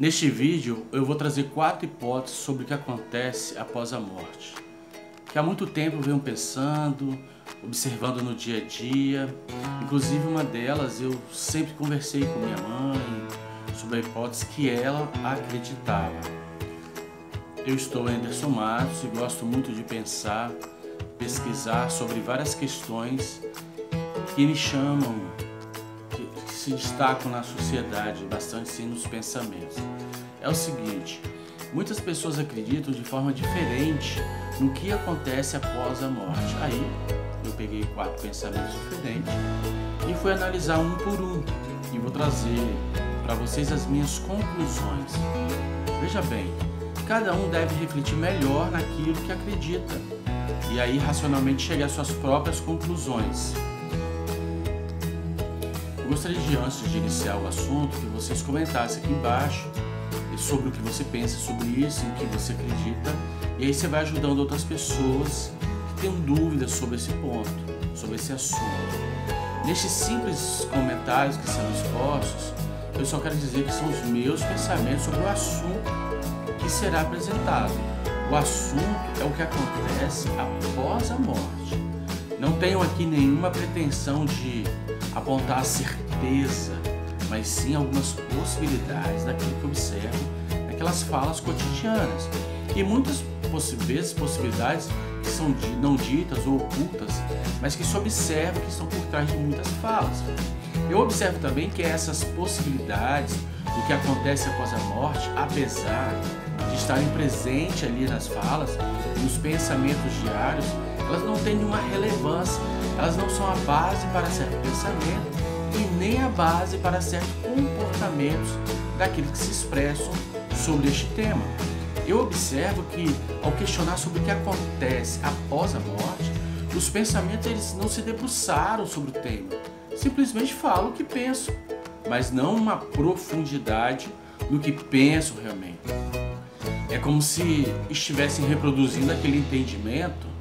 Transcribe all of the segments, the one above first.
Neste vídeo eu vou trazer 4 hipóteses sobre o que acontece após a morte, que há muito tempo eu venho pensando, observando no dia a dia. Inclusive uma delas eu sempre conversei com minha mãe sobre a hipótese que ela acreditava. Eu estou Anderson Matos e gosto muito de pensar, pesquisar sobre várias questões que me chamam, que se destacam na sociedade, bastante sim nos pensamentos. É o seguinte: muitas pessoas acreditam de forma diferente no que acontece após a morte. Aí eu peguei 4 pensamentos diferentes e fui analisar um por um e vou trazer para vocês as minhas conclusões. Veja bem, cada um deve refletir melhor naquilo que acredita e aí racionalmente chegar às suas próprias conclusões. Eu gostaria de, antes de iniciar o assunto, que vocês comentassem aqui embaixo sobre o que você pensa sobre isso, em que você acredita, e aí você vai ajudando outras pessoas que têm dúvidas sobre esse ponto, sobre esse assunto. Nestes simples comentários que serão expostos, eu só quero dizer que são os meus pensamentos sobre o assunto que será apresentado. O assunto é o que acontece após a morte. Não tenho aqui nenhuma pretensão de apontar a certeza, mas sim algumas possibilidades daquilo que observo naquelas falas cotidianas. E muitas vezes possibilidades que são não ditas ou ocultas, mas que se observa que estão por trás de muitas falas. Eu observo também que essas possibilidades do que acontece após a morte, apesar de estarem presentes ali nas falas, nos pensamentos diários, elas não têm nenhuma relevância, elas não são a base para certo pensamento e nem a base para certos comportamentos daqueles que se expressam sobre este tema. Eu observo que, ao questionar sobre o que acontece após a morte, os pensamentos eles não se debruçaram sobre o tema, simplesmente falam o que pensam, mas não uma profundidade no que pensam realmente. É como se estivessem reproduzindo aquele entendimento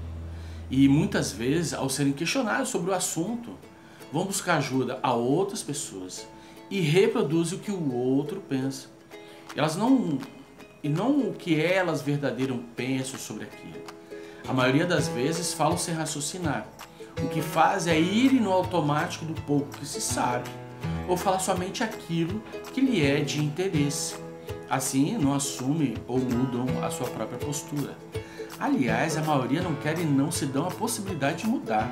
e muitas vezes, ao serem questionados sobre o assunto, vão buscar ajuda a outras pessoas e reproduzem o que o outro pensa. E não o que elas verdadeiramente pensam sobre aquilo. A maioria das vezes falam sem raciocinar. O que faz é ir no automático do pouco que se sabe, ou falar somente aquilo que lhe é de interesse. Assim, não assumem ou mudam a sua própria postura. Aliás, a maioria não quer e não se dão a possibilidade de mudar.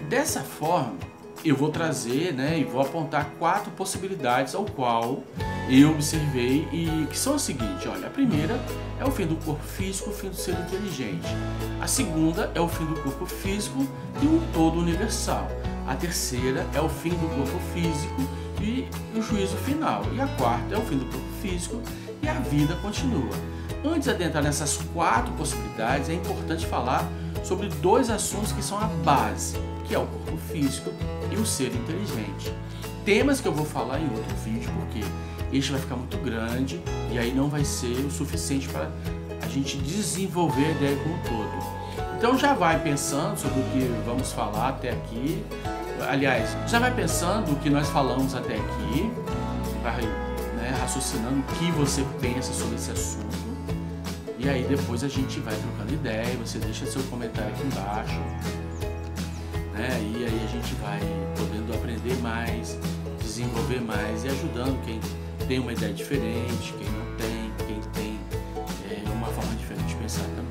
Dessa forma, eu vou trazer e vou apontar 4 possibilidades ao qual eu observei e que são as seguintes. Olha, a primeira é o fim do corpo físico, o fim do ser inteligente. A segunda é o fim do corpo físico e um todo universal. A terceira é o fim do corpo físico e o juízo final. E a quarta é o fim do corpo físico e a vida continua. Antes de adentrar nessas 4 possibilidades, é importante falar sobre 2 assuntos que são a base, que é o corpo físico e o ser inteligente. Temas que eu vou falar em outro vídeo, porque este vai ficar muito grande e aí não vai ser o suficiente para a gente desenvolver a ideia como um todo. Então já vai pensando sobre o que vamos falar até aqui. Aliás, já vai pensando o que nós falamos até aqui, vai raciocinando o que você pensa sobre esse assunto. E aí depois a gente vai trocando ideia, você deixa seu comentário aqui embaixo, e aí a gente vai podendo aprender mais, desenvolver mais e ajudando quem tem uma ideia diferente, quem não tem, quem tem uma forma diferente de pensar também.